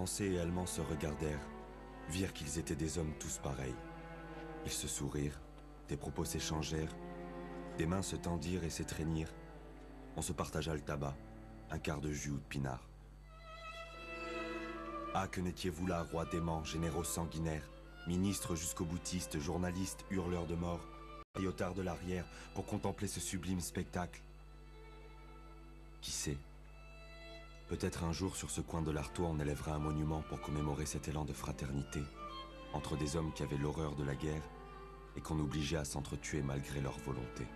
Français et Allemands se regardèrent, virent qu'ils étaient des hommes tous pareils. Ils se sourirent, des propos s'échangèrent, des mains se tendirent et s'étreignirent. On se partagea le tabac, un quart de jus ou de pinard. Ah, que n'étiez-vous là, rois déments, généraux sanguinaires, ministres jusqu'aux boutistes, journalistes, hurleurs de mort, paillotards de l'arrière, pour contempler ce sublime spectacle. Qui sait? Peut-être un jour sur ce coin de l'Artois on élèvera un monument pour commémorer cet élan de fraternité entre des hommes qui avaient l'horreur de la guerre et qu'on obligeait à s'entretuer malgré leur volonté.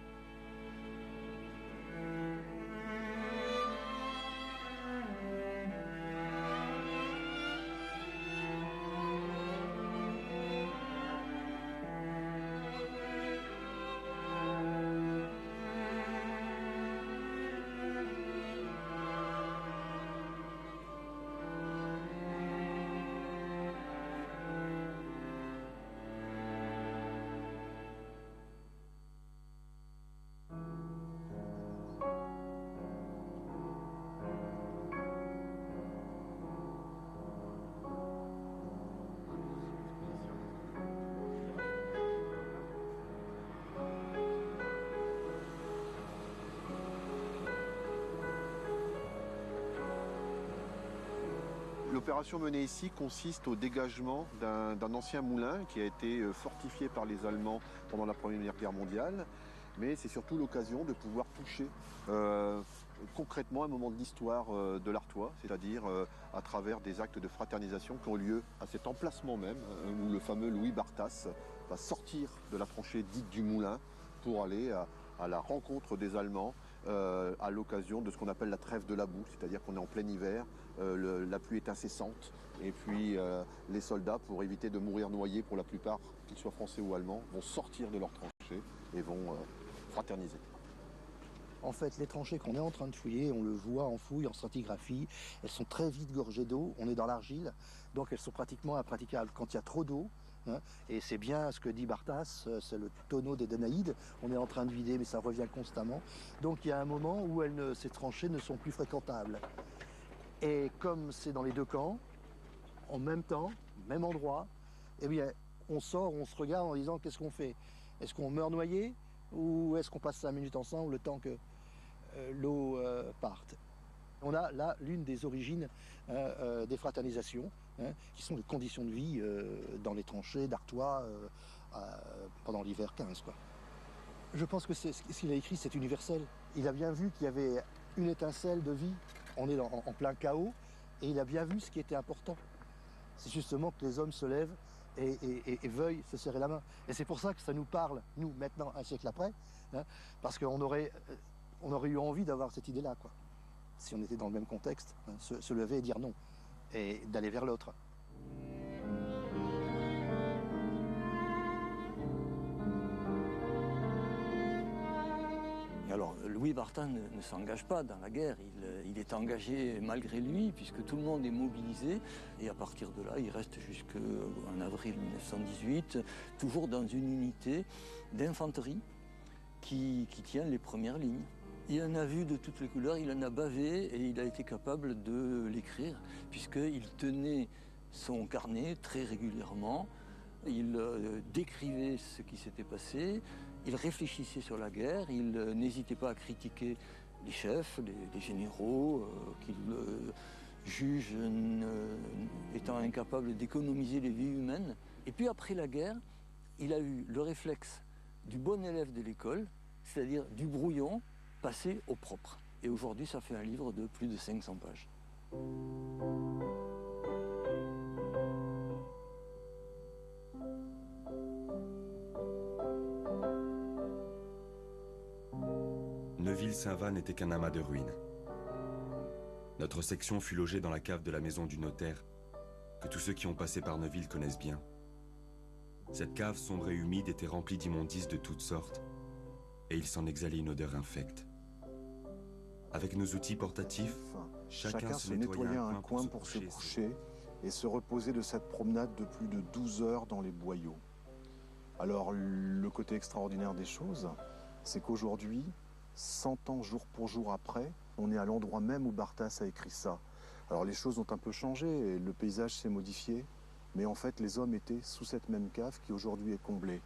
L'opération menée ici consiste au dégagement d'un ancien moulin qui a été fortifié par les Allemands pendant la Première Guerre mondiale, mais c'est surtout l'occasion de pouvoir toucher concrètement un moment de l'histoire de l'Artois, c'est-à-dire à travers des actes de fraternisation qui ont lieu à cet emplacement même, où le fameux Louis Barthas va sortir de la tranchée dite du moulin pour aller à la rencontre des Allemands à l'occasion de ce qu'on appelle la trêve de la boue, c'est-à-dire qu'on est en plein hiver, la pluie est incessante, et puis les soldats, pour éviter de mourir noyés pour la plupart, qu'ils soient français ou allemands, vont sortir de leurs tranchées et vont fraterniser. En fait, les tranchées qu'on est en train de fouiller, on le voit en fouille, en stratigraphie, elles sont très vite gorgées d'eau, on est dans l'argile, donc elles sont pratiquement impraticables. Quand il y a trop d'eau, et c'est bien ce que dit Barthas, c'est le tonneau des Danaïdes, on est en train de vider mais ça revient constamment. Donc il y a un moment où ces tranchées ne sont plus fréquentables. Et comme c'est dans les deux camps, en même temps, même endroit, eh bien on sort, on se regarde en disant qu'est-ce qu'on fait? Est-ce qu'on meurt noyé ou est-ce qu'on passe 5 minutes ensemble le temps que l'eau parte? On a là l'une des origines des fraternisations, qui sont les conditions de vie dans les tranchées d'Artois pendant l'hiver 15, quoi. Je pense que ce qu'il a écrit, c'est universel. Il a bien vu qu'il y avait une étincelle de vie. On est en plein chaos, et il a bien vu ce qui était important. C'est justement que les hommes se lèvent et veuillent se serrer la main. Et c'est pour ça que ça nous parle, nous, maintenant, un siècle après, parce qu'on aurait eu envie d'avoir cette idée-là, quoi. Si on était dans le même contexte, se lever et dire non, et d'aller vers l'autre. Alors, Louis Barthas ne s'engage pas dans la guerre, il est engagé malgré lui, puisque tout le monde est mobilisé, et à partir de là, il reste jusqu'en avril 1918, toujours dans une unité d'infanterie qui tient les premières lignes. Il en a vu de toutes les couleurs, il en a bavé et il a été capable de l'écrire, puisqu'il tenait son carnet très régulièrement, il décrivait ce qui s'était passé, il réfléchissait sur la guerre, il n'hésitait pas à critiquer les chefs, les généraux, qu'il juge étant incapables d'économiser les vies humaines. Et puis après la guerre, il a eu le réflexe du bon élève de l'école, c'est-à-dire du brouillon, passé au propre. Et aujourd'hui, ça fait un livre de plus de 500 pages. Neuville-Saint-Va n'était qu'un amas de ruines. Notre section fut logée dans la cave de la maison du notaire, que tous ceux qui ont passé par Neuville connaissent bien. Cette cave sombre et humide était remplie d'immondices de toutes sortes, et il s'en exhalait une odeur infecte. Avec nos outils portatifs, chacun se nettoyait un coin pour se coucher et se reposer de cette promenade de plus de 12 heures dans les boyaux. Alors, le côté extraordinaire des choses, c'est qu'aujourd'hui, 100 ans jour pour jour après, on est à l'endroit même où Barthas a écrit ça. Alors les choses ont un peu changé, et le paysage s'est modifié, mais en fait les hommes étaient sous cette même cave qui aujourd'hui est comblée.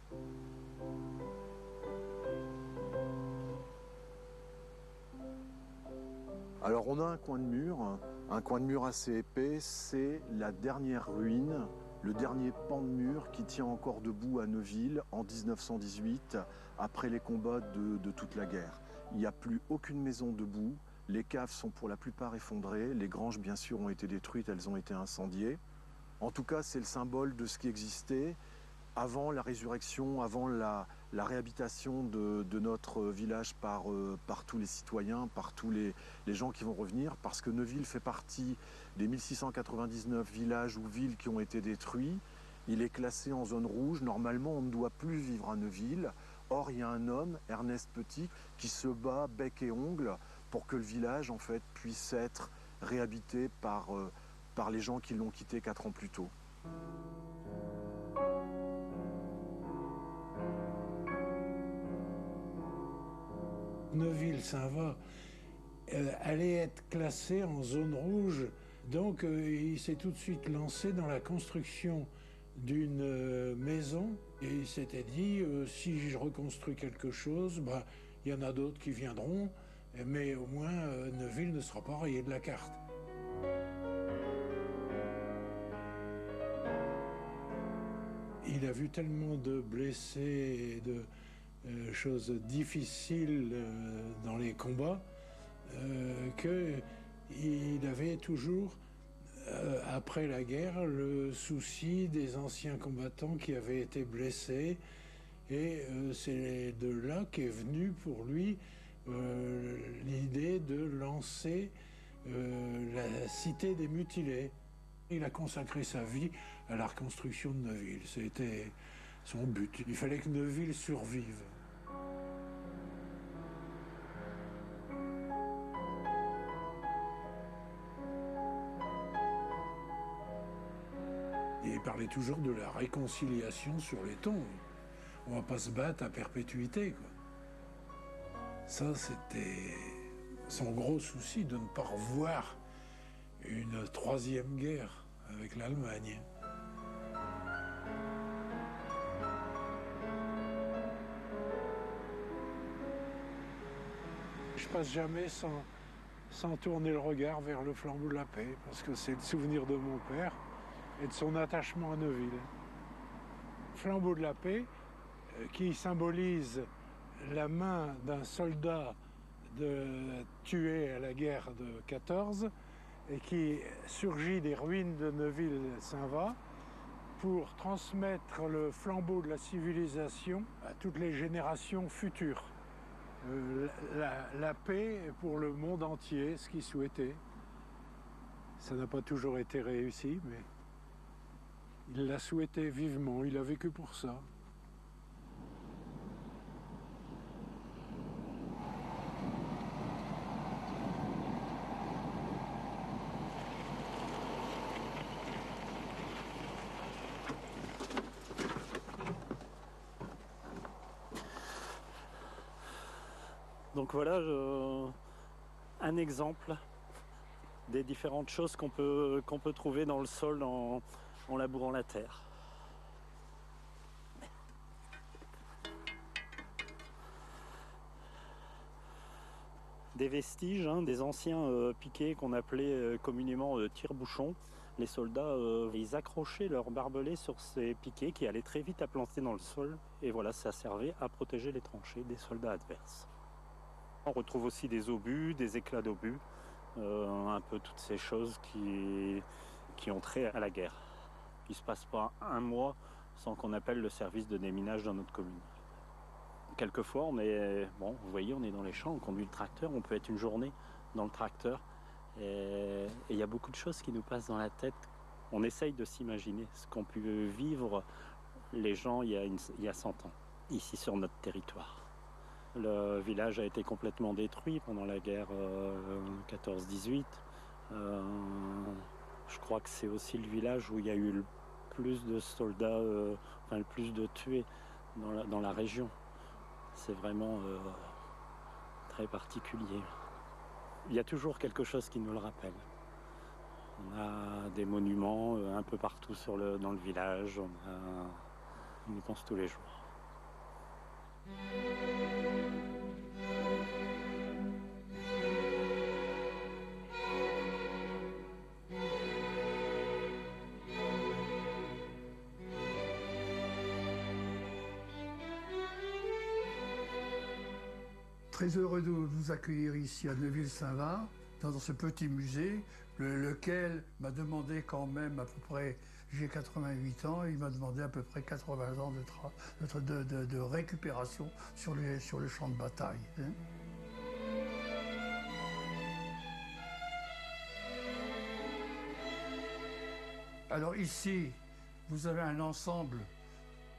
Alors on a un coin de mur assez épais, c'est la dernière ruine, le dernier pan de mur qui tient encore debout à Neuville en 1918, après les combats de toute la guerre. Il n'y a plus aucune maison debout, les caves sont pour la plupart effondrées, les granges bien sûr ont été détruites, elles ont été incendiées. En tout cas, c'est le symbole de ce qui existait avant la résurrection, avant la réhabitation de notre village par tous les citoyens, par tous les gens qui vont revenir, parce que Neuville fait partie des 1699 villages ou villes qui ont été détruits. Il est classé en zone rouge. Normalement, on ne doit plus vivre à Neuville. Or, il y a un homme, Ernest Petit, qui se bat bec et ongles pour que le village, en fait, puisse être réhabité par les gens qui l'ont quitté 4 ans plus tôt. Neuville-Saint-Va allait être classé en zone rouge, donc il s'est tout de suite lancé dans la construction d'une maison et il s'était dit si je reconstruis quelque chose, bah, il y en a d'autres qui viendront, mais au moins Neuville ne sera pas rayé de la carte. Il a vu tellement de blessés et de choses difficiles dans les combats qu'il avait toujours, après la guerre, le souci des anciens combattants qui avaient été blessés. Et c'est de là qu'est venue pour lui l'idée de lancer la cité des mutilés. Il a consacré sa vie à la reconstruction de Neuville. C'était son but. Il fallait que Neuville survive. Et il parlait toujours de la réconciliation sur les tombes. On ne va pas se battre à perpétuité, quoi. Ça, c'était son gros souci, de ne pas revoir une troisième guerre avec l'Allemagne. Je passe jamais sans tourner le regard vers le flambeau de la paix, parce que c'est le souvenir de mon père et de son attachement à Neuville. Flambeau de la paix qui symbolise la main d'un soldat tué à la guerre de 14 et qui surgit des ruines de Neuville-Saint-Va pour transmettre le flambeau de la civilisation à toutes les générations futures. La paix pour le monde entier, ce qu'il souhaitait. Ça n'a pas toujours été réussi, mais il l'a souhaité vivement, il a vécu pour ça. Donc voilà un exemple des différentes choses qu'on peut trouver dans le sol en labourant la terre. Des vestiges, des anciens piquets qu'on appelait communément tire-bouchons. Les soldats, ils accrochaient leurs barbelés sur ces piquets qui allaient très vite à planter dans le sol. Et voilà, ça servait à protéger les tranchées des soldats adverses. On retrouve aussi des obus, des éclats d'obus, un peu toutes ces choses qui ont trait à la guerre. Il ne se passe pas un mois sans qu'on appelle le service de déminage dans notre commune. Quelquefois, vous voyez, on est dans les champs, on conduit le tracteur, on peut être une journée dans le tracteur. Et il y a beaucoup de choses qui nous passent dans la tête. On essaye de s'imaginer ce qu'ont pu vivre les gens il y a 100 ans, ici sur notre territoire. Le village a été complètement détruit pendant la guerre 14-18. Je crois que c'est aussi le village où il y a eu le plus de soldats, le plus de tués dans la région. C'est vraiment très particulier. Il y a toujours quelque chose qui nous le rappelle. On a des monuments un peu partout dans le village. On y pense tous les jours. Très heureux de vous accueillir ici à Neuville-Saint-Var, dans ce petit musée, lequel m'a demandé quand même à peu près, j'ai 88 ans, il m'a demandé à peu près 80 ans de récupération sur le champ de bataille. Hein. Alors ici, vous avez un ensemble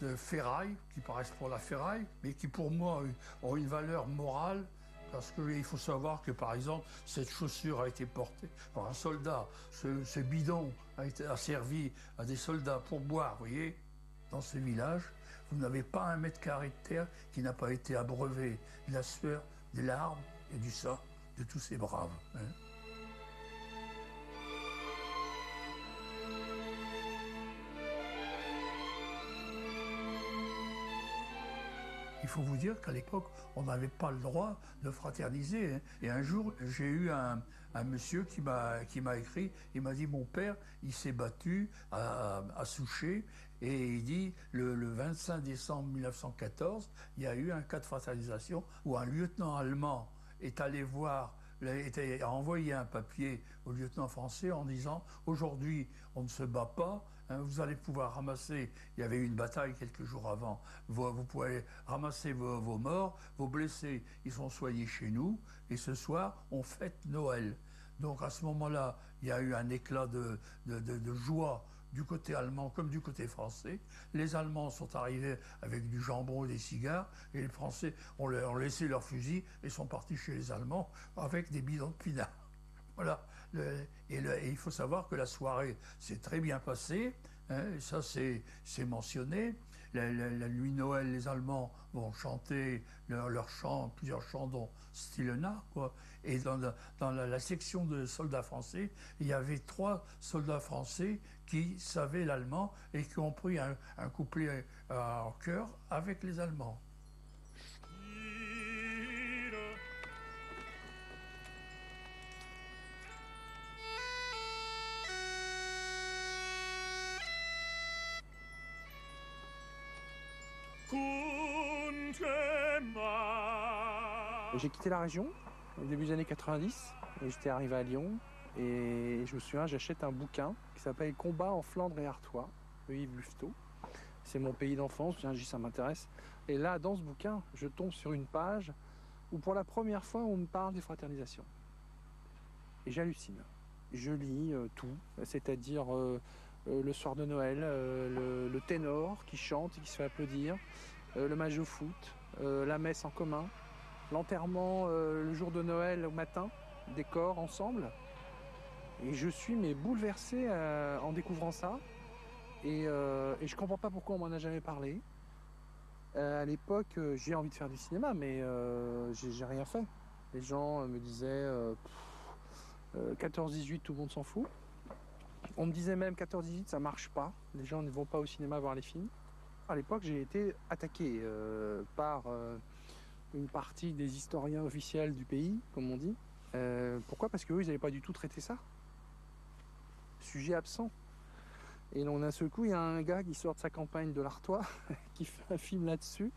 de ferrailles qui paraissent pour la ferraille, mais qui pour moi ont une valeur morale, parce qu'il faut savoir que par exemple, cette chaussure a été portée par un soldat, ce bidon a servi à des soldats pour boire, vous voyez. Dans ce village, vous n'avez pas un mètre carré de terre qui n'a pas été abreuvé de la sueur, des larmes et du sang de tous ces braves. Hein. Il faut vous dire qu'à l'époque, on n'avait pas le droit de fraterniser. Hein. Et un jour, j'ai eu un monsieur qui m'a écrit, il m'a dit, mon père, il s'est battu à Souchet, et il dit, le 25 décembre 1914, il y a eu un cas de fraternisation où un lieutenant allemand est allé voir, a envoyé un papier au lieutenant français en disant, aujourd'hui, on ne se bat pas, vous allez pouvoir ramasser, il y avait eu une bataille quelques jours avant, vous pouvez ramasser vos morts, vos blessés, ils sont soignés chez nous, et ce soir, on fête Noël. Donc à ce moment-là, il y a eu un éclat de joie du côté allemand comme du côté français. Les Allemands sont arrivés avec du jambon et des cigares, et les Français ont laissé leurs fusils et sont partis chez les Allemands avec des bidons de pinard. Voilà. Et il faut savoir que la soirée s'est très bien passée, hein, et ça c'est mentionné. La nuit de Noël, les Allemands vont chanter leurs chants, plusieurs chants dont Stille quoi. Et dans la section de soldats français, il y avait 3 soldats français qui savaient l'allemand et qui ont pris un couplet en chœur avec les Allemands. J'ai quitté la région au début des années 90 et j'étais arrivé à Lyon et je me souviens, j'achète un bouquin qui s'appelle Combat en Flandre et Artois de Yves Lufto. C'est mon pays d'enfance, je dis ça m'intéresse. Et là, dans ce bouquin, je tombe sur une page où pour la première fois on me parle des fraternisations. Et j'hallucine. Je lis tout, c'est-à-dire le soir de Noël, le ténor qui chante et qui se fait applaudir, le match au foot, la messe en commun, l'enterrement le jour de Noël au matin, des corps ensemble. Et je suis bouleversé en découvrant ça. Et je comprends pas pourquoi on m'en a jamais parlé. À l'époque, j'ai envie de faire du cinéma, mais j'ai rien fait. Les gens me disaient 14-18, tout le monde s'en fout. On me disait même 14-18, ça marche pas. Les gens ne vont pas au cinéma voir les films. À l'époque, j'ai été attaqué par une partie des historiens officiels du pays, comme on dit. Pourquoi? Parce qu'eux, ils n'avaient pas du tout traité ça. Sujet absent. Et donc d'un seul coup, il y a un gars qui sort de sa campagne de l'Artois, qui fait un film là-dessus.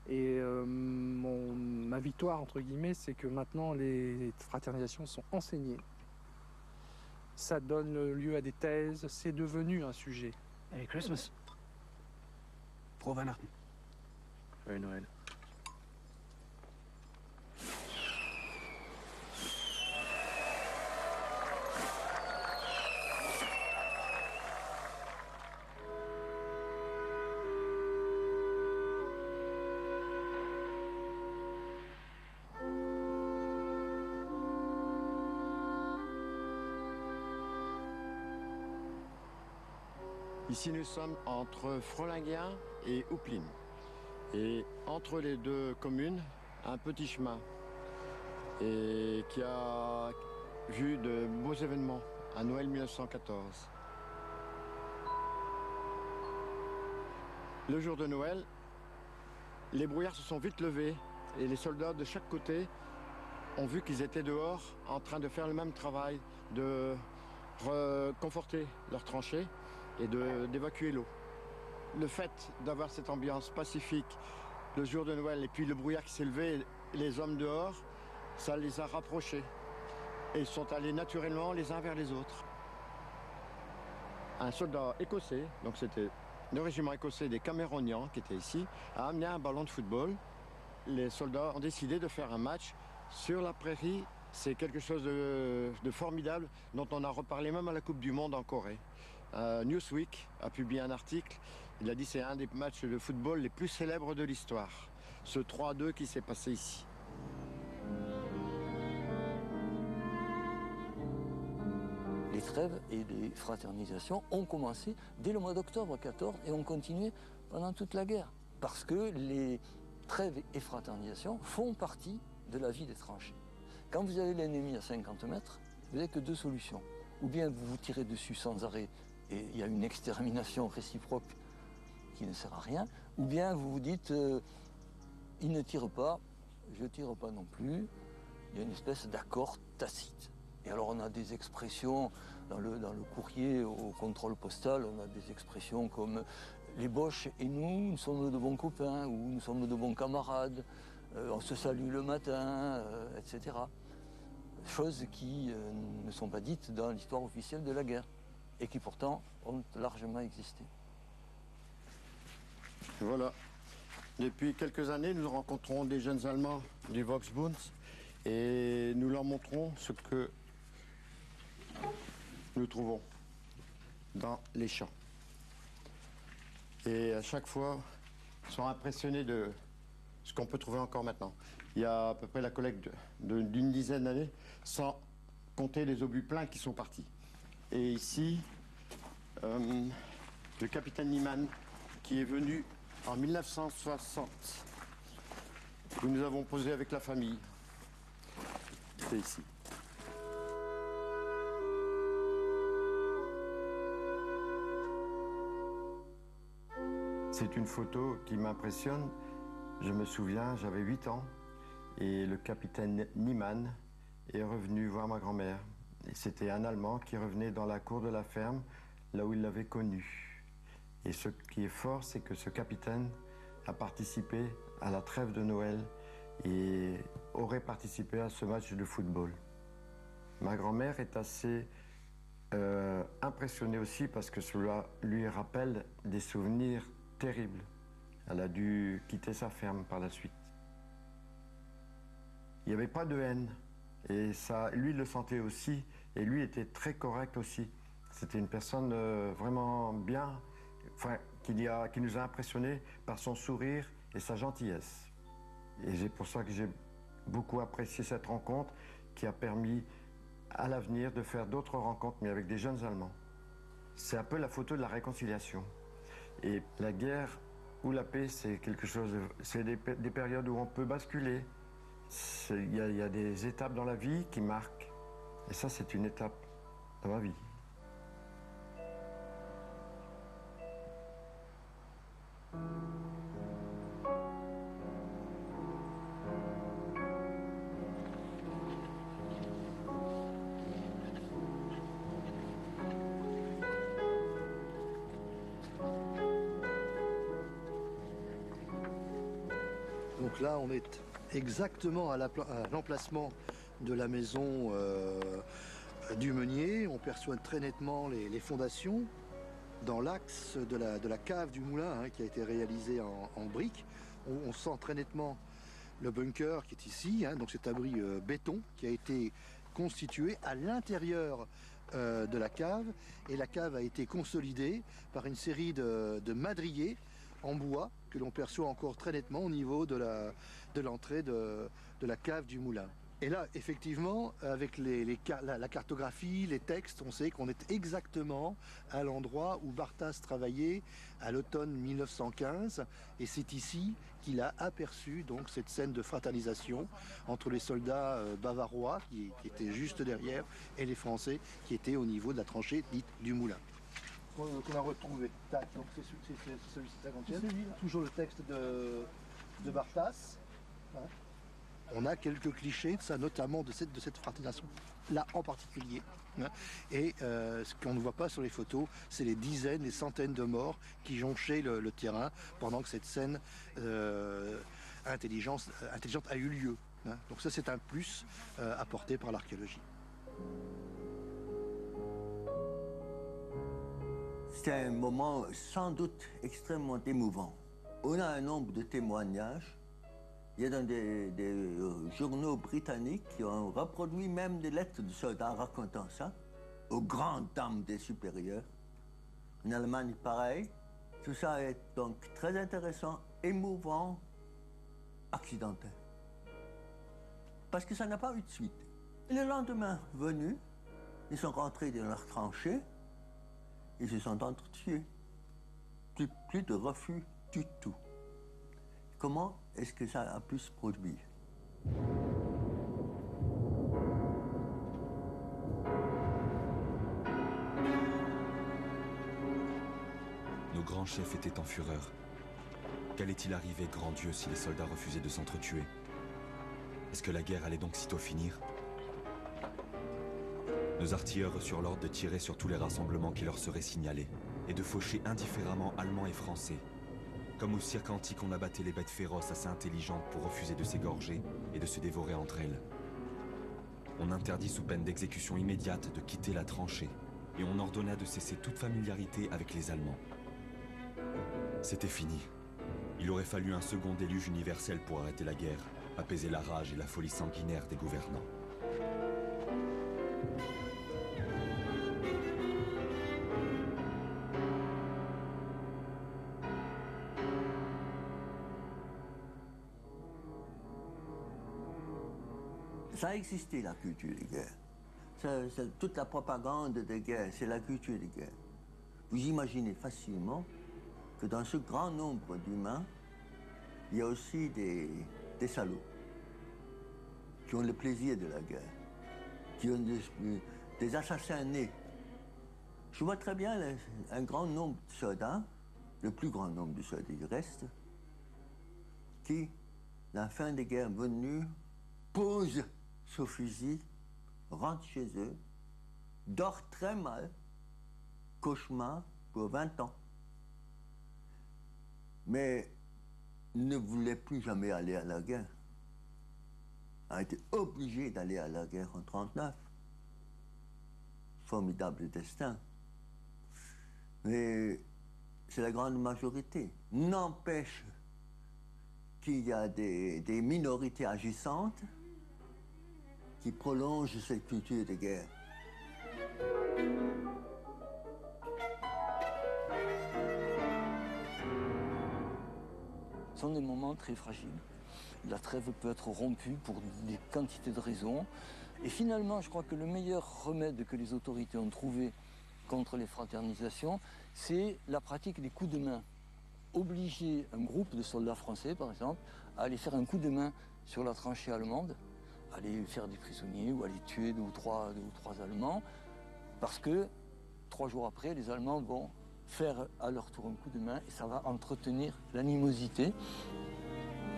Et ma victoire, entre guillemets, c'est que maintenant, les fraternisations sont enseignées. Ça donne lieu à des thèses, c'est devenu un sujet. Merry Christmas. Frohe Weihnachten. Joyeux Noël. Ici, nous sommes entre Frolinguien et Houplines. Et entre les deux communes, un petit chemin. Et qui a vu de beaux événements à Noël 1914. Le jour de Noël, les brouillards se sont vite levés et les soldats de chaque côté ont vu qu'ils étaient dehors en train de faire le même travail, de reconforter leurs tranchées et d'évacuer l'eau. Le fait d'avoir cette ambiance pacifique le jour de Noël et puis le brouillard qui s'est levé, les hommes dehors, ça les a rapprochés. Et ils sont allés naturellement les uns vers les autres. Un soldat écossais, donc c'était le régiment écossais des Caméronians qui était ici, a amené un ballon de football. Les soldats ont décidé de faire un match sur la prairie. C'est quelque chose de formidable dont on a reparlé même à la Coupe du Monde en Corée. Newsweek a publié un article. Il a dit que c'est un des matchs de football les plus célèbres de l'histoire. Ce 3-2 qui s'est passé ici. Les trêves et les fraternisations ont commencé dès le mois d'octobre 14 et ont continué pendant toute la guerre. Parce que les trêves et fraternisations font partie de la vie des tranchées. Quand vous avez l'ennemi à 50 mètres, vous n'avez que deux solutions. Ou bien vous vous tirez dessus sans arrêt et il y a une extermination réciproque qui ne sert à rien, ou bien vous vous dites il ne tire pas, je ne tire pas non plus. Il y a une espèce d'accord tacite. Et alors on a des expressions dans le courrier au contrôle postal, on a des expressions comme les Boches et nous sommes de bons copains ou nous sommes de bons camarades, on se salue le matin, etc. Choses qui ne sont pas dites dans l'histoire officielle de la guerre et qui pourtant ont largement existé. Voilà. Depuis quelques années, nous rencontrons des jeunes Allemands du Volksbund et nous leur montrons ce que nous trouvons dans les champs. Et à chaque fois, ils sont impressionnés de ce qu'on peut trouver encore maintenant. Il y a à peu près la collecte d'une dizaine d'années, sans compter les obus pleins qui sont partis. Et ici, le capitaine Niemann, qui est venu en 1960, que nous avons posé avec la famille. C'est ici. C'est une photo qui m'impressionne. Je me souviens, j'avais 8 ans et le capitaine Niemann est revenu voir ma grand-mère. C'était un Allemand qui revenait dans la cour de la ferme, là où il l'avait connu. Et ce qui est fort, c'est que ce capitaine a participé à la trêve de Noël et aurait participé à ce match de football. Ma grand-mère est assez impressionnée aussi parce que cela lui rappelle des souvenirs terribles. Elle a dû quitter sa ferme par la suite. Il n'y avait pas de haine et ça, lui le sentait aussi et lui était très correct aussi. C'était une personne vraiment bien, enfin, qui nous a impressionnés par son sourire et sa gentillesse. Et c'est pour ça que j'ai beaucoup apprécié cette rencontre qui a permis à l'avenir de faire d'autres rencontres, mais avec des jeunes Allemands. C'est un peu la photo de la réconciliation. Et la guerre ou la paix, c'est quelque chose, c'est des périodes où on peut basculer. Il y a des étapes dans la vie qui marquent. Et ça, c'est une étape dans ma vie. Donc là, on est exactement à l'emplacement de la maison du meunier. On perçoit très nettement les fondations dans l'axe de la cave du moulin qui a été réalisé en briques. On sent très nettement le bunker qui est ici, donc cet abri béton qui a été constitué à l'intérieur de la cave. Et la cave a été consolidée par une série de madriers en bois que l'on perçoit encore très nettement au niveau de l'entrée de la cave du moulin. Et là, effectivement, avec la cartographie, les textes, on sait qu'on est exactement à l'endroit où Barthas travaillait à l'automne 1915. Et c'est ici qu'il a aperçu donc cette scène de fraternisation entre les soldats bavarois, qui étaient juste derrière, et les Français, qui étaient au niveau de la tranchée dite du Moulin. Qu'on a retrouvé. Tac, donc c'est celui-ci, 50e. Toujours le texte de Barthas. Hein. On a quelques clichés de ça, notamment de cette fraternisation-là en particulier. Hein. Et ce qu'on ne voit pas sur les photos, c'est les dizaines, les centaines de morts qui jonchaient le terrain pendant que cette scène intelligente a eu lieu. Hein. Donc ça, c'est un plus apporté par l'archéologie. C'était un moment sans doute extrêmement émouvant. On a un nombre de témoignages. Il y a dans des journaux britanniques qui ont reproduit même des lettres de soldats racontant ça aux grandes dames des supérieurs. En Allemagne, pareil. Tout ça est donc très intéressant, émouvant, accidentel. Parce que ça n'a pas eu de suite. Et le lendemain venu, ils sont rentrés dans leur tranchée, ils se sont entretués. Plus de refus du tout. Comment est-ce que ça a pu se produire? Nos grands chefs étaient en fureur. Qu'allait-il arriver, grand Dieu, si les soldats refusaient de s'entretuer? Est-ce que la guerre allait donc sitôt finir? Nos artilleurs reçurent l'ordre de tirer sur tous les rassemblements qui leur seraient signalés et de faucher indifféremment Allemands et Français. Comme au cirque antique, on abattait les bêtes féroces assez intelligentes pour refuser de s'égorger et de se dévorer entre elles. On interdit sous peine d'exécution immédiate de quitter la tranchée et on ordonna de cesser toute familiarité avec les Allemands. C'était fini. Il aurait fallu un second déluge universel pour arrêter la guerre, apaiser la rage et la folie sanguinaire des gouvernants. Ça a existé, la culture de guerre. Toute la propagande de guerre, c'est la culture de guerre. Vous imaginez facilement que dans ce grand nombre d'humains, il y a aussi des salauds qui ont le plaisir de la guerre, qui ont des assassins nés. Je vois très bien un grand nombre de soldats, le plus grand nombre de soldats du reste, qui, la fin des guerres venues, posent ce fusil, rentrent chez eux, dorment très mal, cauchemar pour 20 ans. Mais ne voulaient plus jamais aller à la guerre. A été obligé d'aller à la guerre en 1939. Formidable destin. Mais c'est la grande majorité. N'empêche qu'il y a des minorités agissantes qui prolongent cette culture de guerre. Ce sont des moments très fragiles. La trêve peut être rompue pour des quantités de raisons. Et finalement, je crois que le meilleur remède que les autorités ont trouvé contre les fraternisations, c'est la pratique des coups de main. Obliger un groupe de soldats français, par exemple, à aller faire un coup de main sur la tranchée allemande, aller faire des prisonniers ou aller tuer deux ou trois Allemands, parce que 3 jours après, les Allemands vont faire à leur tour un coup de main et ça va entretenir l'animosité,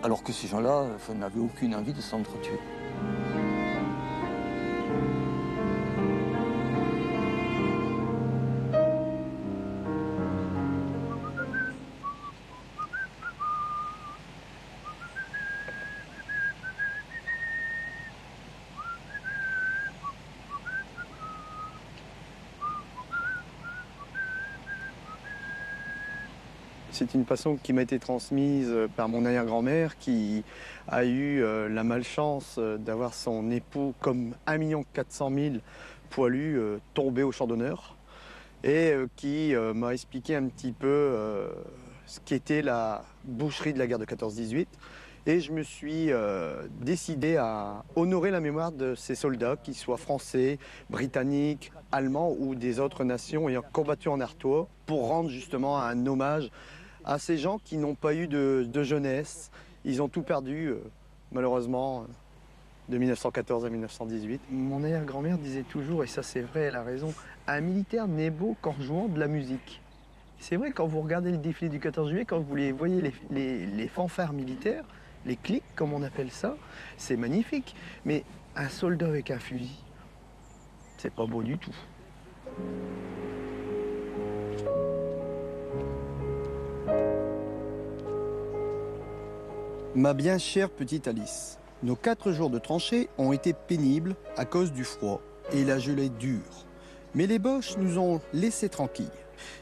alors que ces gens-là n'avaient aucune envie de s'entretuer. C'est une passion qui m'a été transmise par mon arrière-grand-mère qui a eu la malchance d'avoir son époux comme 1 400 000 poilus tombé au champ d'honneur et qui m'a expliqué un petit peu ce qu'était la boucherie de la guerre de 14-18 Et je me suis décidé à honorer la mémoire de ces soldats, qu'ils soient français, britanniques, allemands ou des autres nations ayant combattu en Artois, pour rendre justement un hommage à ces gens qui n'ont pas eu de jeunesse. Ils ont tout perdu, malheureusement, de 1914 à 1918. Mon arrière-grand-mère disait toujours, et ça c'est vrai, elle a raison, un militaire n'est beau qu'en jouant de la musique. C'est vrai, quand vous regardez le défilé du 14 juillet, quand vous voyez les fanfares militaires, les clics, comme on appelle ça, c'est magnifique. Mais un soldat avec un fusil, c'est pas beau du tout. Ma bien chère petite Alice, nos 4 jours de tranchée ont été pénibles à cause du froid et la gelée dure. Mais les Boches nous ont laissés tranquilles.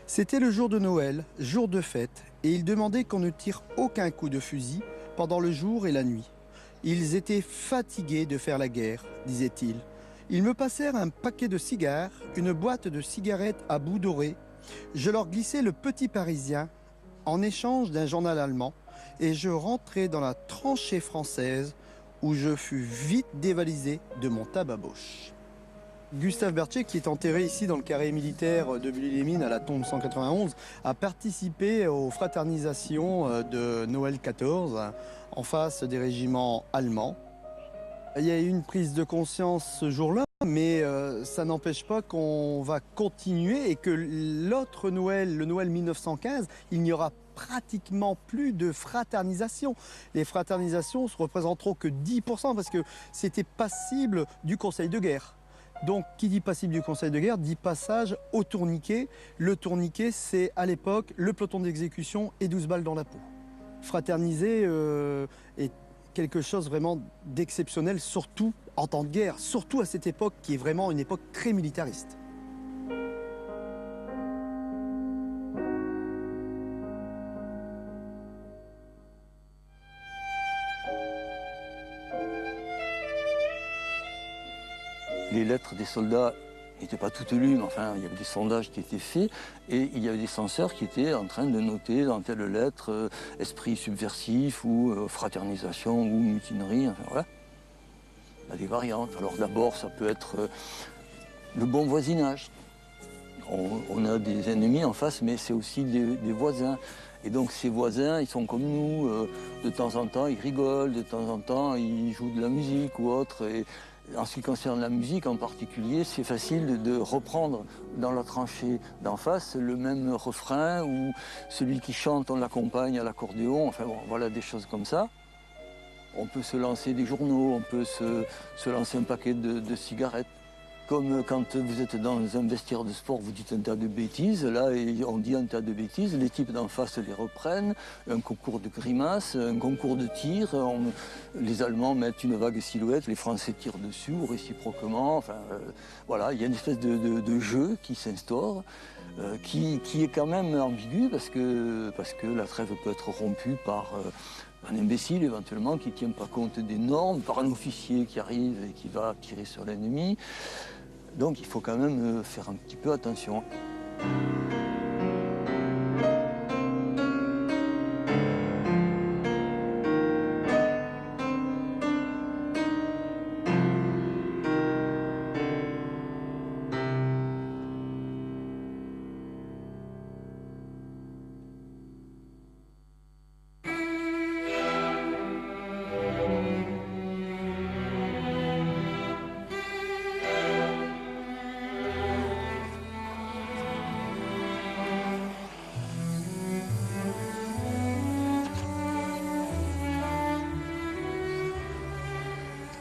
C'était le jour de Noël, jour de fête, et ils demandaient qu'on ne tire aucun coup de fusil pendant le jour et la nuit. Ils étaient fatigués de faire la guerre, disaient-ils. Ils me passèrent un paquet de cigares, une boîte de cigarettes à bout doré. Je leur glissai le Petit Parisien en échange d'un journal allemand et je rentrai dans la tranchée française où je fus vite dévalisé de mon tabac Boche. Gustave Berthier, qui est enterré ici dans le carré militaire de Bully-les-Mines à la tombe 191, a participé aux fraternisations de Noël 14 en face des régiments allemands. Il y a eu une prise de conscience ce jour-là, mais ça n'empêche pas qu'on va continuer et que l'autre Noël, le Noël 1915, il n'y aura pratiquement plus de fraternisation. Les fraternisations ne se représenteront que 10% parce que c'était passible du Conseil de guerre. Donc, qui dit passible du Conseil de guerre, dit passage au tourniquet. Le tourniquet, c'est à l'époque le peloton d'exécution et 12 balles dans la peau. Fraterniser est quelque chose vraiment d'exceptionnel, surtout en temps de guerre, surtout à cette époque qui est vraiment une époque très militariste. Les lettres des soldats n'étaient pas toutes lues, mais enfin, il y avait des sondages qui étaient faits et il y avait des censeurs qui étaient en train de noter dans telle lettre esprit subversif ou fraternisation ou mutinerie, enfin voilà. Il y a des variantes. Alors d'abord, ça peut être le bon voisinage. On a des ennemis en face, mais c'est aussi des voisins. Et donc ces voisins, ils sont comme nous, de temps en temps ils rigolent, de temps en temps ils jouent de la musique ou autre. Et en ce qui concerne la musique en particulier, c'est facile de reprendre dans la tranchée d'en face le même refrain ou celui qui chante, on l'accompagne à l'accordéon, enfin bon, voilà des choses comme ça. On peut se lancer des journaux, on peut se lancer un paquet de cigarettes. Comme quand vous êtes dans un vestiaire de sport, vous dites un tas de bêtises, là on dit un tas de bêtises, les types d'en face les reprennent, un concours de grimaces, un concours de tir, les Allemands mettent une vague silhouette, les Français tirent dessus ou réciproquement, enfin voilà, il y a une espèce de jeu qui s'instaure, qui est quand même ambigu parce que la trêve peut être rompue par un imbécile éventuellement qui ne tient pas compte des normes, par un officier qui arrive et qui va tirer sur l'ennemi. Donc il faut quand même faire un petit peu attention.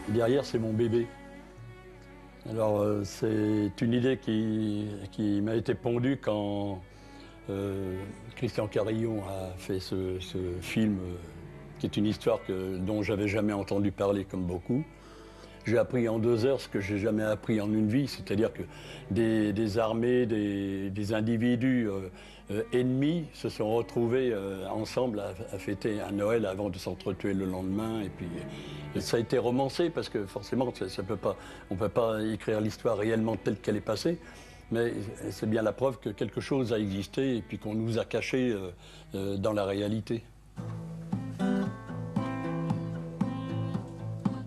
Derrière, c'est mon bébé. Alors, c'est une idée qui m'a été pondue quand Christian Carillon a fait ce film, qui est une histoire dont j'avais jamais entendu parler comme beaucoup. J'ai appris en 2 heures ce que j'ai jamais appris en une vie, c'est-à-dire que des armées, des individus ennemis se sont retrouvés ensemble à fêter un Noël avant de s'entretuer le lendemain. Et puis ça a été romancé parce que forcément, on ne peut pas écrire l'histoire réellement telle qu'elle est passée. Mais c'est bien la preuve que quelque chose a existé et puis qu'on nous a caché dans la réalité.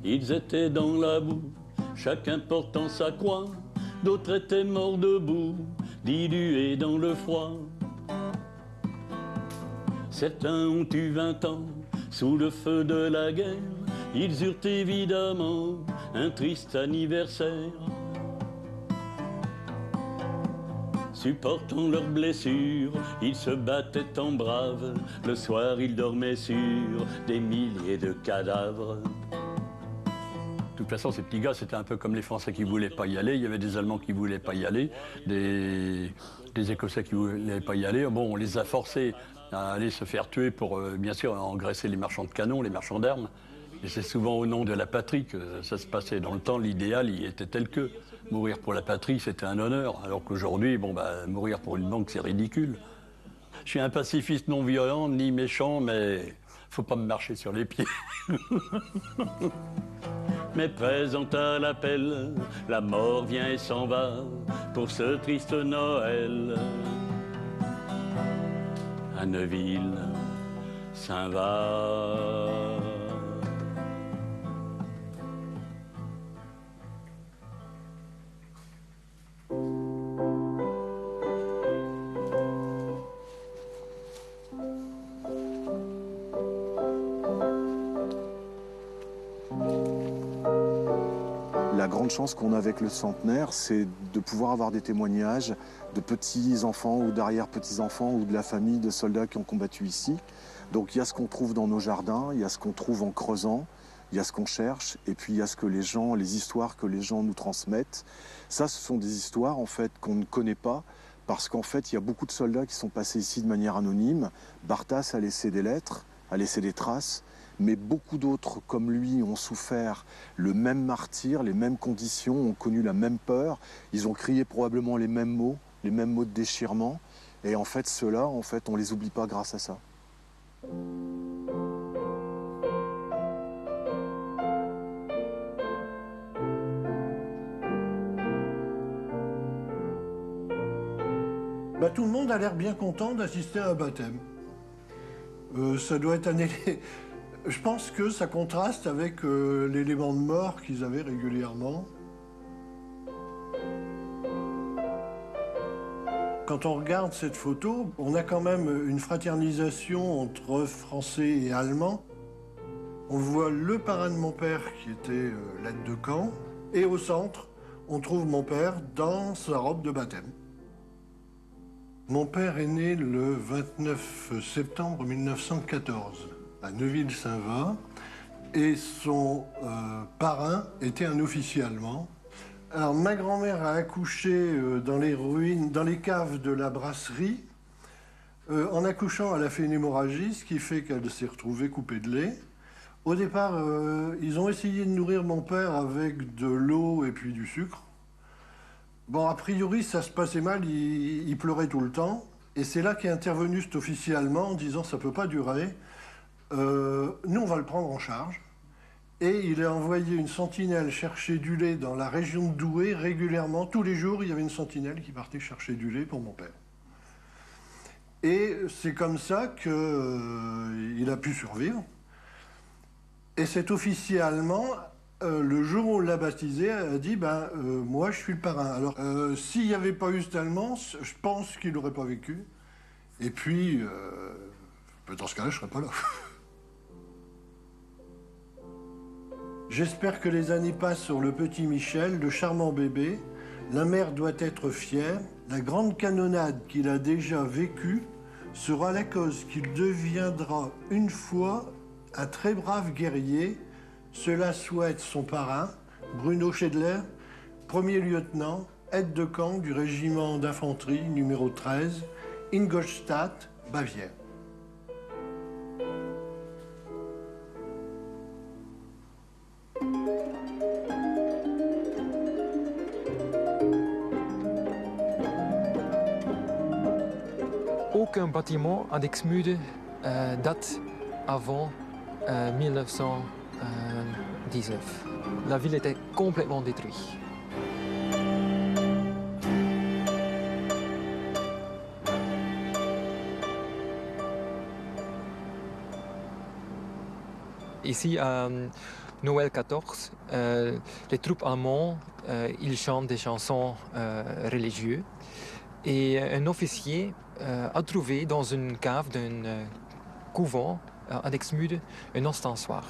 Ils étaient dans la boue, chacun portant sa croix. D'autres étaient morts debout, dilués dans le froid. Certains ont eu 20 ans, sous le feu de la guerre. Ils eurent évidemment un triste anniversaire. Supportant leurs blessures, ils se battaient en braves. Le soir, ils dormaient sur des milliers de cadavres. De toute façon, ces petits gars, c'était un peu comme les Français qui ne voulaient pas y aller. Il y avait des Allemands qui ne voulaient pas y aller, des Écossais qui ne voulaient pas y aller. Bon, on les a forcés à aller se faire tuer pour, bien sûr, engraisser les marchands de canons, les marchands d'armes. Et c'est souvent au nom de la patrie que ça se passait. Dans le temps, l'idéal, il était tel que mourir pour la patrie, c'était un honneur. Alors qu'aujourd'hui, bon, mourir pour une banque, c'est ridicule. Je suis un pacifiste non violent, ni méchant, mais faut pas me marcher sur les pieds. Mais présent à l'appel, la mort vient et s'en va pour ce triste Noël. À Neuville, Saint-Va. La grande chance qu'on a avec le centenaire, c'est de pouvoir avoir des témoignages de petits-enfants ou d'arrière-petits-enfants ou de la famille de soldats qui ont combattu ici. Donc il y a ce qu'on trouve dans nos jardins, il y a ce qu'on trouve en creusant, il y a ce qu'on cherche, et puis il y a ce que les histoires que les gens nous transmettent. Ça, ce sont des histoires en fait qu'on ne connaît pas, parce qu'en fait, il y a beaucoup de soldats qui sont passés ici de manière anonyme. Bartas a laissé des lettres, a laissé des traces, mais beaucoup d'autres, comme lui, ont souffert le même martyre, les mêmes conditions, ont connu la même peur. Ils ont crié probablement les mêmes mots de déchirement. Et en fait, ceux-là, on les oublie pas grâce à ça. Tout le monde a l'air bien content d'assister à un baptême. Ça doit être Je pense que ça contraste avec l'élément de mort qu'ils avaient régulièrement. Quand on regarde cette photo, on a quand même une fraternisation entre Français et Allemands. On voit le parrain de mon père qui était l'aide de camp, et au centre, on trouve mon père dans sa robe de baptême. Mon père est né le 29 septembre 1914. À Neuville-Saint-Va, et son parrain était un officier allemand. Alors ma grand-mère a accouché dans les ruines, dans les caves de la brasserie. En accouchant, elle a fait une hémorragie, ce qui fait qu'elle s'est retrouvée coupée de lait. Au départ, ils ont essayé de nourrir mon père avec de l'eau et puis du sucre. Bon, a priori, ça se passait mal, il pleurait tout le temps. Et c'est là qu'est intervenu cet officier allemand en disant « ça ne peut pas durer ». Nous, on va le prendre en charge. Et il a envoyé une sentinelle chercher du lait dans la région de Douai régulièrement. Tous les jours, il y avait une sentinelle qui partait chercher du lait pour mon père. Et c'est comme ça qu'il a pu survivre. Et cet officier allemand, le jour où on l'a baptisé, a dit moi, je suis le parrain. Alors, s'il n'y avait pas eu cet Allemand, je pense qu'il n'aurait pas vécu. Et puis, dans ce cas-là, je ne serais pas là. J'espère que les années passent sur le petit Michel, le charmant bébé. La mère doit être fière. La grande canonnade qu'il a déjà vécue sera la cause qu'il deviendra une fois un très brave guerrier. Cela souhaite son parrain, Bruno Schedler, premier lieutenant, aide de camp du régiment d'infanterie numéro 13, Ingolstadt, Bavière. Aucun bâtiment à Dixmude date avant 1919. La ville était complètement détruite. Ici, Noël 14, les troupes allemandes, ils chantent des chansons religieuses. Et un officier a trouvé dans une cave d'un couvent à Dixmude un ostensoir.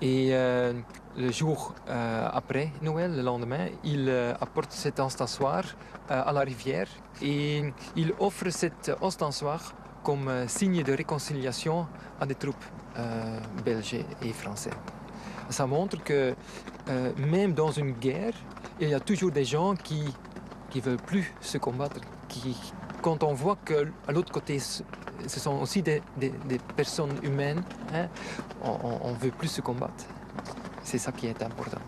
Et le jour après Noël, le lendemain, il apporte cet ostensoir à la rivière et il offre cet ostensoir comme signe de réconciliation à des troupes belges et français. Ça montre que même dans une guerre, il y a toujours des gens qui ne veulent plus se combattre. Quand on voit qu'à l'autre côté, ce sont aussi des personnes humaines, hein, on ne veut plus se combattre. C'est ça qui est important.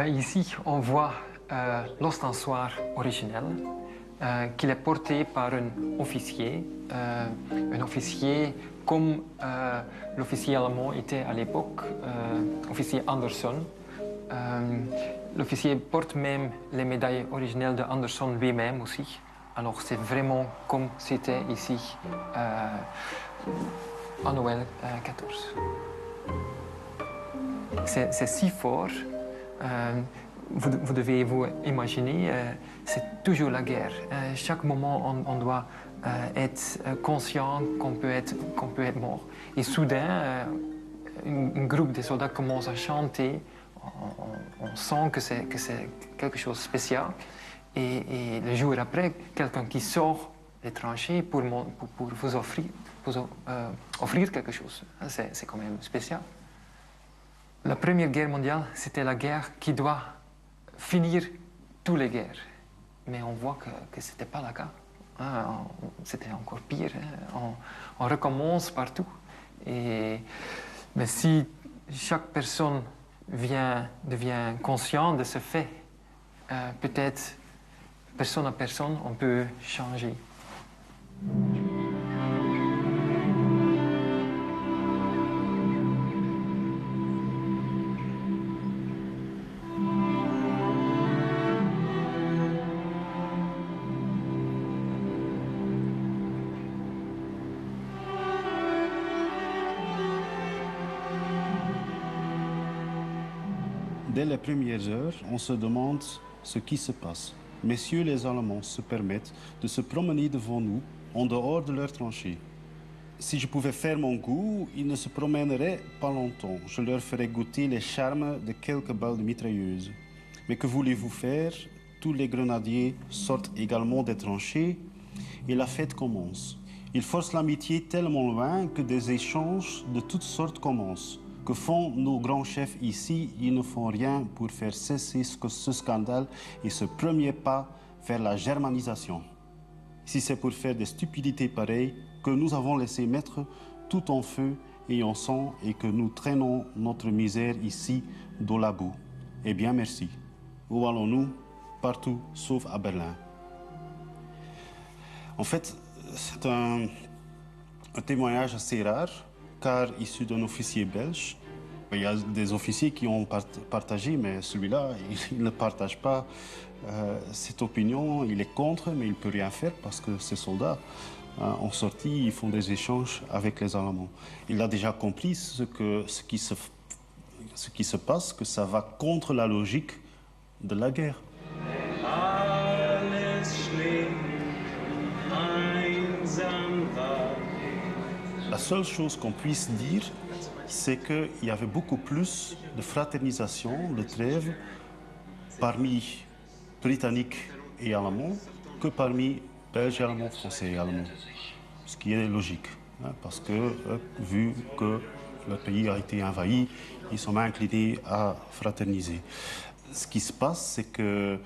Ici, on voit l'ostensoir originel qu'il est porté par un officier comme l'officier allemand était à l'époque, officier Anderson. L'officier porte même les médailles originelles de Anderson lui-même aussi. Alors c'est vraiment comme c'était ici à Noël 14. C'est si fort. Vous devez vous imaginer, c'est toujours la guerre. Chaque moment, on doit être conscient qu'on peut être mort. Et soudain, un groupe de soldats commence à chanter. On sent que c'est quelque chose de spécial. Et le jour après, quelqu'un qui sort des tranchées pour vous offrir quelque chose. C'est quand même spécial. La Première Guerre mondiale, c'était la guerre qui doit finir toutes les guerres. Mais on voit que ce n'était pas le cas. C'était encore pire. On recommence partout. Mais si chaque personne devient consciente de ce fait, peut-être personne à personne, on peut changer. Dès les premières heures, on se demande ce qui se passe. Messieurs les Allemands se permettent de se promener devant nous, en dehors de leurs tranchées. Si je pouvais faire mon goût, ils ne se promèneraient pas longtemps. Je leur ferais goûter les charmes de quelques balles de mitrailleuses. Mais que voulez-vous faire? Tous les grenadiers sortent également des tranchées et la fête commence. Ils forcent l'amitié tellement loin que des échanges de toutes sortes commencent. Que font nos grands chefs ici? Ils ne font rien pour faire cesser ce scandale et ce premier pas vers la germanisation. Si c'est pour faire des stupidités pareilles que nous avons laissé mettre tout en feu et en sang et que nous traînons notre misère ici dans la boue, eh bien merci. Où allons-nous? Partout, sauf à Berlin. En fait, c'est un témoignage assez rare, car issu d'un officier belge. Il y a des officiers qui ont partagé, mais celui-là, il ne partage pas cette opinion. Il est contre, mais il ne peut rien faire parce que ces soldats, en sortie, ils font des échanges avec les Allemands. Il a déjà compris ce qui se passe, que ça va contre la logique de la guerre. La seule chose qu'on puisse dire, c'est qu'il y avait beaucoup plus de fraternisation, de trêve, parmi Britanniques et Allemands que parmi Belges, Allemands, Français et Allemands. Ce qui est logique, parce que, vu que le pays a été envahi, ils sont inclinés à fraterniser. Ce qui se passe, c'est que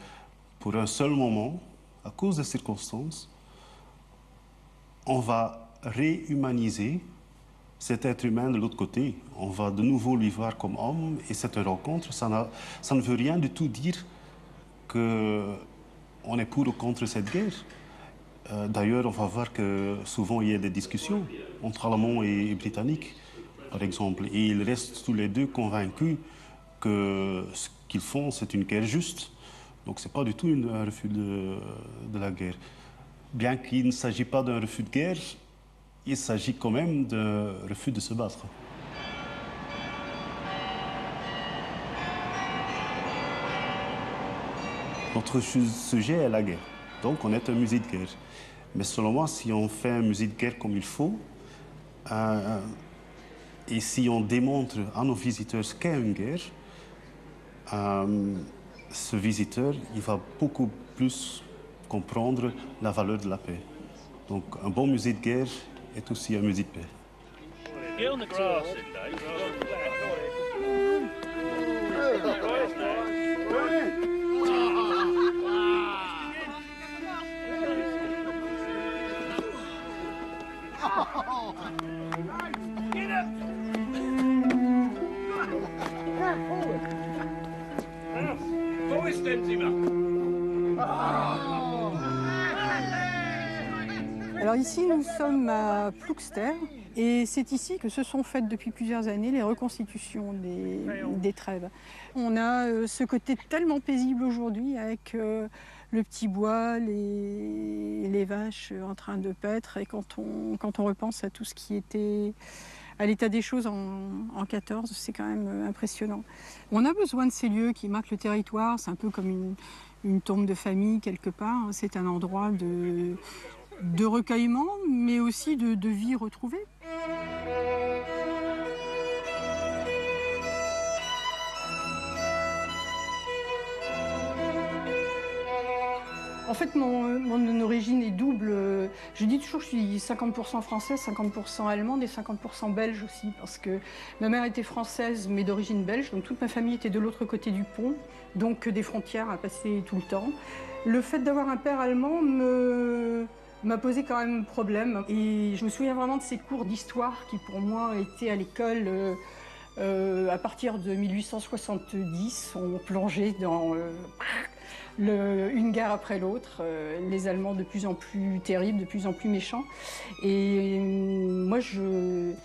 pour un seul moment, à cause des circonstances, on va réhumaniser cet être humain de l'autre côté. On va de nouveau lui voir comme homme et cette rencontre, ça ne veut rien du tout dire qu'on est pour ou contre cette guerre. D'ailleurs, on va voir que souvent il y a des discussions entre Allemands et Britanniques. par exemple. Et ils restent tous les deux convaincus que ce qu'ils font, c'est une guerre juste. Donc ce n'est pas du tout un refus de la guerre. Bien qu'il ne s'agisse pas d'un refus de guerre, il s'agit quand même d'un refus de se battre. Notre sujet est la guerre. Donc on est un musée de guerre. Mais selon moi, si on fait un musée de guerre comme il faut, et si on démontre à nos visiteurs ce qu'est une guerre, ce visiteur, il va beaucoup plus comprendre la valeur de la paix. Donc un bon musée de guerre est aussi un musée de paix. Alors ici, nous sommes à Ploegster et c'est ici que se sont faites depuis plusieurs années les reconstitutions des trèves. On a ce côté tellement paisible aujourd'hui avec le petit bois, les vaches en train de paître, et quand on repense à tout ce qui était à l'état des choses en 14, c'est quand même impressionnant. On a besoin de ces lieux qui marquent le territoire, c'est un peu comme une tombe de famille quelque part, c'est un endroit de recueillement, mais aussi de vie retrouvée. En fait, mon origine est double. Je dis toujours que je suis 50% française, 50% allemande et 50% belge aussi, parce que ma mère était française, mais d'origine belge, donc toute ma famille était de l'autre côté du pont, donc des frontières à passer tout le temps. Le fait d'avoir un père allemand m'a posé quand même problème. Et je me souviens vraiment de ces cours d'histoire qui, pour moi, étaient à l'école à partir de 1870. On plongeait dans une guerre après l'autre, les Allemands de plus en plus terribles, de plus en plus méchants. Et moi, je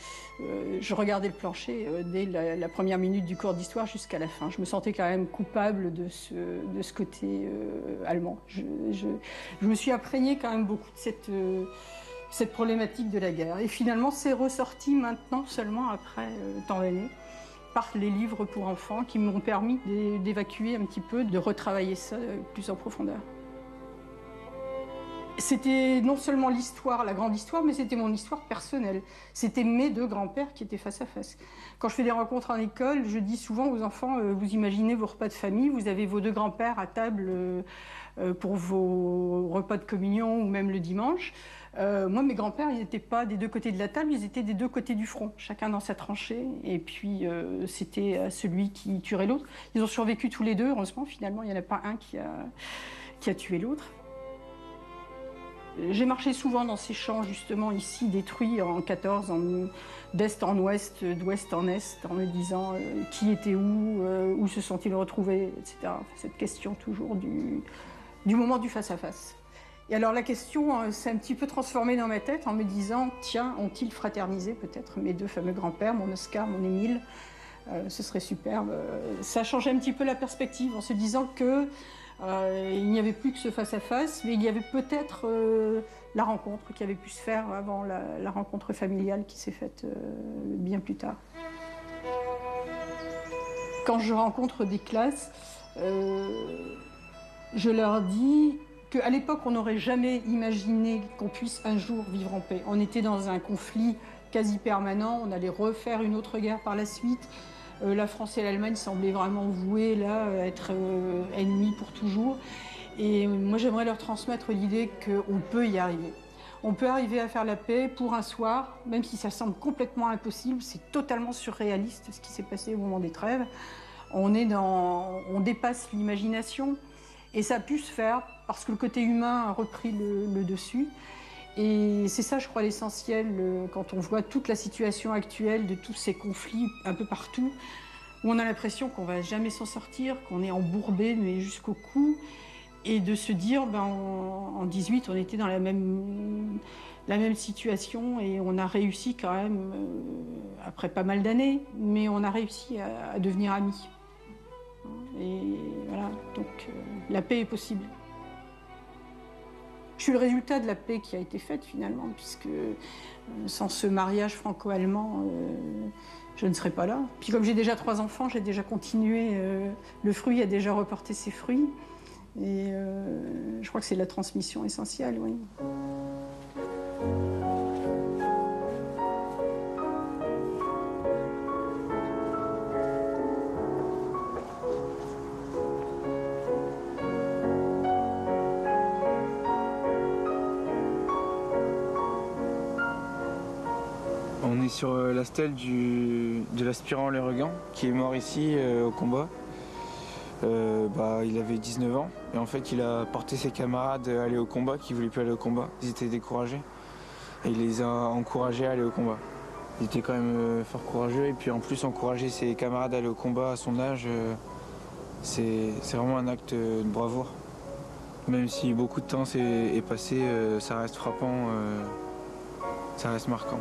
regardais le plancher dès la première minute du cours d'histoire jusqu'à la fin. Je me sentais quand même coupable de ce côté allemand. Je me suis imprégnée quand même beaucoup de cette problématique de la guerre. Et finalement, c'est ressorti maintenant, seulement après tant d'années, par les livres pour enfants qui m'ont permis d'évacuer un petit peu, de retravailler ça plus en profondeur. C'était non seulement l'histoire, la grande histoire, mais c'était mon histoire personnelle. C'était mes deux grands-pères qui étaient face à face. Quand je fais des rencontres en école, je dis souvent aux enfants, vous imaginez vos repas de famille, vous avez vos deux grands-pères à table pour vos repas de communion ou même le dimanche. Moi, mes grands-pères, ils n'étaient pas des deux côtés de la table, ils étaient des deux côtés du front, chacun dans sa tranchée. Et puis, c'était celui qui tuerait l'autre. Ils ont survécu tous les deux, heureusement. Finalement, il n'y en a pas un qui a tué l'autre. J'ai marché souvent dans ces champs, justement, ici, détruits en 14, d'est en ouest, d'ouest en est, en me disant qui était où se sont-ils retrouvés, etc. Cette question toujours du moment du face-à-face. Et alors la question s'est un petit peu transformée dans ma tête en me disant, tiens, ont-ils fraternisé peut-être mes deux fameux grands-pères, mon Oscar, mon Émile, ce serait superbe. Ça a changé un petit peu la perspective en se disant que il n'y avait plus que ce face-à-face, mais il y avait peut-être la rencontre qui avait pu se faire avant la rencontre familiale qui s'est faite bien plus tard. Quand je rencontre des classes, je leur dis qu'à l'époque, on n'aurait jamais imaginé qu'on puisse un jour vivre en paix. On était dans un conflit quasi permanent, on allait refaire une autre guerre par la suite. La France et l'Allemagne semblaient vraiment vouées là, à être ennemies pour toujours. Et moi, j'aimerais leur transmettre l'idée qu'on peut y arriver. On peut arriver à faire la paix pour un soir, même si ça semble complètement impossible, c'est totalement surréaliste ce qui s'est passé au moment des trêves. On dépasse l'imagination. Et ça a pu se faire parce que le côté humain a repris le dessus. Et c'est ça, je crois, l'essentiel quand on voit toute la situation actuelle de tous ces conflits un peu partout, où on a l'impression qu'on ne va jamais s'en sortir, qu'on est embourbé mais jusqu'au cou, et de se dire, en 18, on était dans la même situation et on a réussi quand même après pas mal d'années, mais on a réussi à devenir amis. Et voilà, donc la paix est possible. Je suis le résultat de la paix qui a été faite finalement, puisque sans ce mariage franco-allemand, je ne serais pas là. Puis comme j'ai déjà 3 enfants, j'ai déjà continué, le fruit a déjà reporté ses fruits. Et je crois que c'est la transmission essentielle, oui. On est sur la stèle de l'aspirant Leregan qui est mort ici au combat. Il avait 19 ans et en fait il a porté ses camarades à aller au combat qui ne voulaient plus aller au combat. Ils étaient découragés et il les a encouragés à aller au combat. Il était quand même fort courageux et puis en plus encourager ses camarades à aller au combat à son âge, c'est vraiment un acte de bravoure. Même si beaucoup de temps est passé, ça reste frappant, ça reste marquant.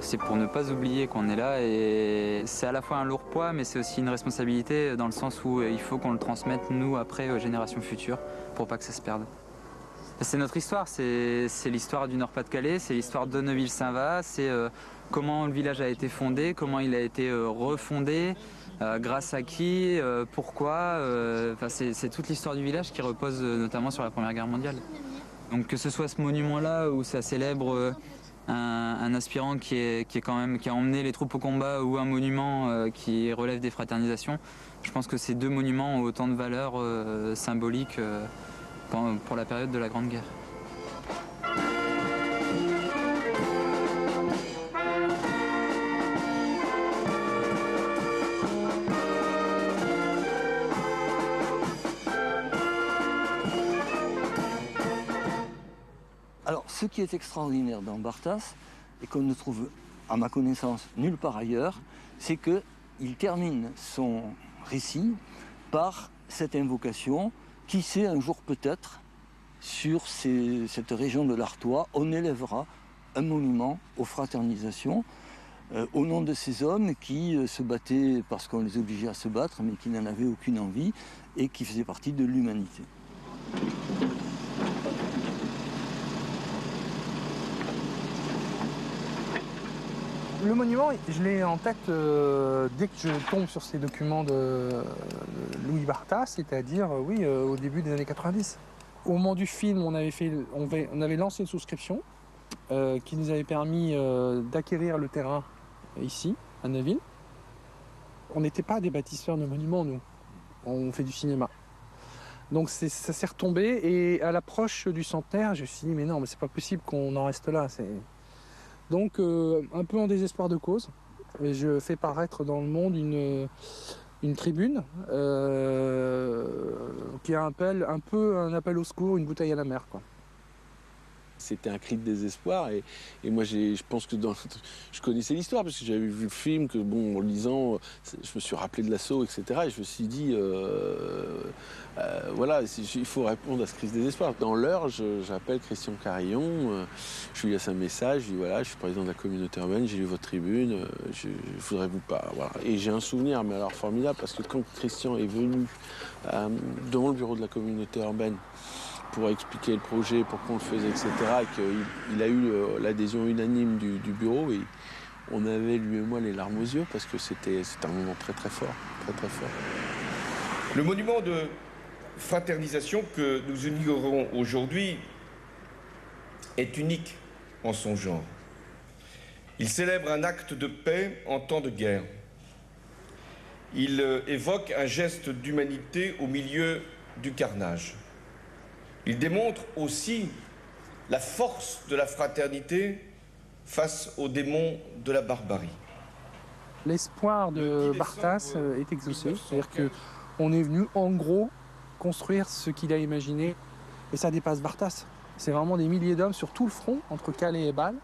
C'est pour ne pas oublier qu'on est là et c'est à la fois un lourd poids mais c'est aussi une responsabilité dans le sens où il faut qu'on le transmette nous après aux générations futures pour pas que ça se perde. C'est notre histoire, c'est l'histoire du Nord-Pas-de-Calais, c'est l'histoire de Neuville-Saint-Vaast, c'est comment le village a été fondé, comment il a été refondé, grâce à qui, pourquoi. C'est toute l'histoire du village qui repose notamment sur la Première Guerre mondiale. Donc que ce soit ce monument-là où ça célèbre un aspirant qui a emmené les troupes au combat ou un monument qui relève des fraternisations, je pense que ces 2 monuments ont autant de valeur symbolique pour la période de la Grande Guerre. Alors, ce qui est extraordinaire dans Barthas, et qu'on ne trouve, à ma connaissance, nulle part ailleurs, c'est qu'il termine son récit par cette invocation. Qui sait, un jour peut-être, sur cette région de l'Artois, on élèvera un monument aux fraternisations au nom de ces hommes qui se battaient parce qu'on les obligeait à se battre, mais qui n'en avaient aucune envie et qui faisaient partie de l'humanité. Le monument, je l'ai en tête dès que je tombe sur ces documents de Louis Barthas, c'est-à-dire au début des années 90. Au moment du film, on avait lancé une souscription qui nous avait permis d'acquérir le terrain ici, à Neuville. On n'était pas des bâtisseurs de monuments, nous. On fait du cinéma. Donc ça s'est retombé et à l'approche du centenaire, je me suis dit mais non, mais c'est pas possible qu'on en reste là. Donc, un peu en désespoir de cause, je fais paraître dans le monde une tribune qui appelle un peu un appel au secours, une bouteille à la mer, quoi. C'était un cri de désespoir et moi je pense que je connaissais l'histoire parce que j'avais vu le film, que bon, en lisant, je me suis rappelé de l'assaut, etc. Et je me suis dit, voilà, il faut répondre à ce cri de désespoir. Dans l'heure, j'appelle Christian Carillon, je lui laisse un message, je dis voilà, je suis président de la communauté urbaine, j'ai lu votre tribune, je voudrais vous pas. Voilà. Et j'ai un souvenir, mais alors formidable, parce que quand Christian est venu devant le bureau de la communauté urbaine, pour expliquer le projet, pourquoi on le faisait, etc. Et qu'il a eu l'adhésion unanime du bureau. Et on avait, lui et moi, les larmes aux yeux parce que c'était un moment très très fort, très très fort. Le monument de fraternisation que nous inaugurons aujourd'hui est unique en son genre. Il célèbre un acte de paix en temps de guerre. Il évoque un geste d'humanité au milieu du carnage. Il démontre aussi la force de la fraternité face aux démons de la barbarie. L'espoir de Barthas est exaucé, c'est-à-dire qu'on est venu en gros construire ce qu'il a imaginé et ça dépasse Barthas. C'est vraiment des milliers d'hommes sur tout le front, entre Calais et Bâle,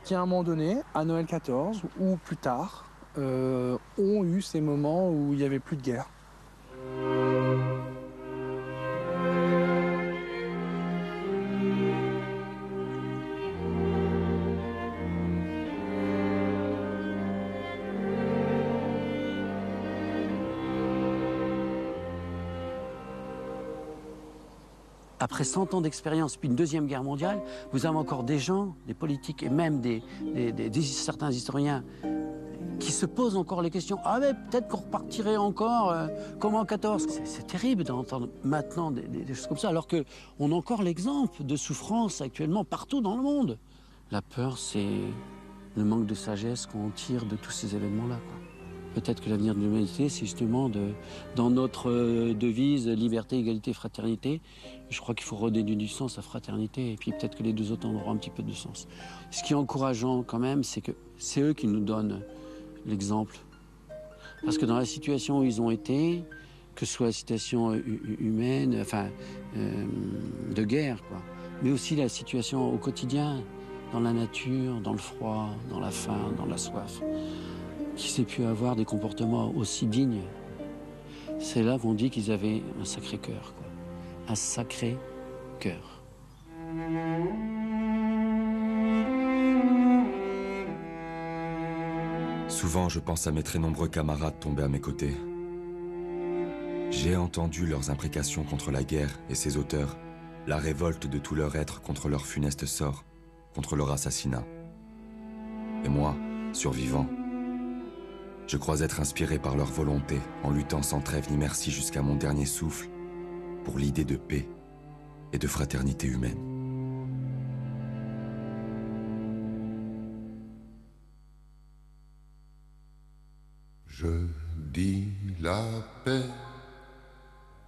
qui à un moment donné, à Noël 14 ou plus tard, ont eu ces moments où il n'y avait plus de guerre. Après 100 ans d'expérience, puis une deuxième guerre mondiale, vous avez encore des gens, des politiques et même certains historiens qui se posent encore les questions. Ah mais peut-être qu'on repartirait encore comme en 14. C'est terrible d'entendre maintenant des choses comme ça, alors qu'on a encore l'exemple de souffrance actuellement partout dans le monde. La peur, c'est le manque de sagesse qu'on tire de tous ces événements-là, quoi. Peut-être que l'avenir de l'humanité, c'est justement dans notre devise liberté, égalité, fraternité. Je crois qu'il faut redonner du sens à fraternité et puis peut-être que les deux autres en auront un petit peu de sens. Ce qui est encourageant quand même, c'est que c'est eux qui nous donnent l'exemple. Parce que dans la situation où ils ont été, que ce soit la situation humaine, enfin, de guerre, quoi, mais aussi la situation au quotidien, dans la nature, dans le froid, dans la faim, dans la soif, qui s'est pu avoir des comportements aussi dignes. C'est là qu'on dit qu'ils avaient un sacré cœur, quoi. Un sacré cœur. Souvent, je pense à mes très nombreux camarades tombés à mes côtés. J'ai entendu leurs imprécations contre la guerre et ses auteurs, la révolte de tout leur être contre leur funeste sort, contre leur assassinat. Et moi, survivant, je crois être inspiré par leur volonté, en luttant sans trêve ni merci jusqu'à mon dernier souffle, pour l'idée de paix et de fraternité humaine. Je dis la paix,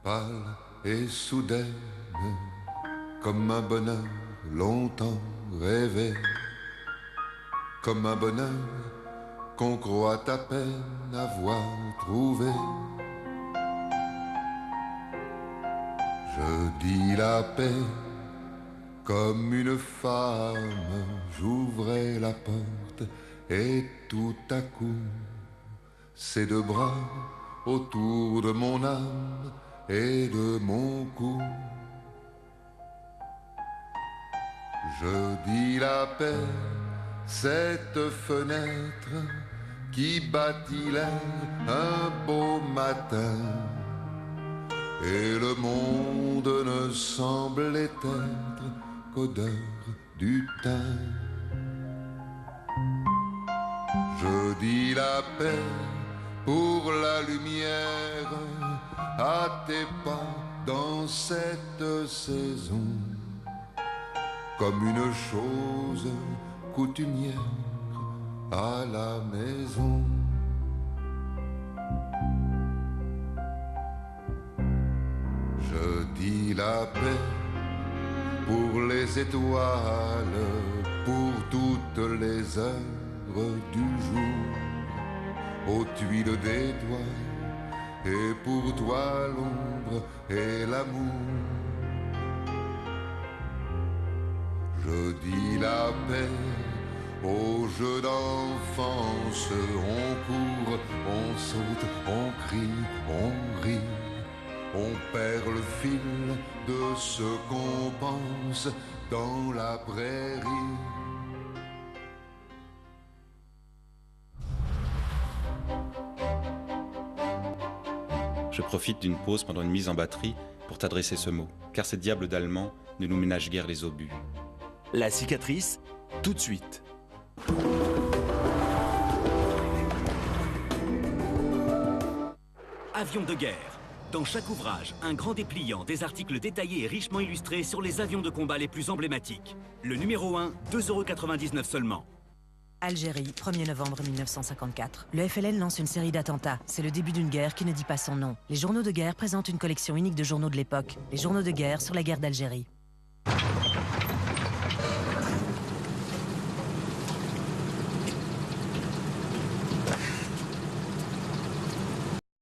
pâle et soudaine, comme un bonheur longtemps rêvé, comme un bonheur qu'on croit à peine avoir trouvé. Je dis la paix comme une femme, j'ouvrais la porte et tout à coup, ces deux bras autour de mon âme et de mon cou. Je dis la paix, cette fenêtre qui bâtit l'air un beau matin, et le monde ne semblait être qu'odeur du thym. Je dis la paix pour la lumière à tes pas dans cette saison, comme une chose coutumière à la maison. Je dis la paix pour les étoiles, pour toutes les heures du jour, aux tuiles des doigts, et pour toi l'ombre et l'amour. Je dis la paix aux jeux d'enfance, on court, on saute, on crie, on rit, on perd le fil de ce qu'on pense dans la prairie. Je profite d'une pause pendant une mise en batterie pour t'adresser ce mot, car ces diables d'Allemands ne nous ménagent guère les obus. La cicatrice, tout de suite. Avions de guerre. Dans chaque ouvrage, un grand dépliant, des articles détaillés et richement illustrés sur les avions de combat les plus emblématiques. Le numéro 1, 2,99 € seulement. Algérie, 1er novembre 1954. Le FLN lance une série d'attentats. C'est le début d'une guerre qui ne dit pas son nom. Les journaux de guerre présentent une collection unique de journaux de l'époque. Les journaux de guerre sur la guerre d'Algérie.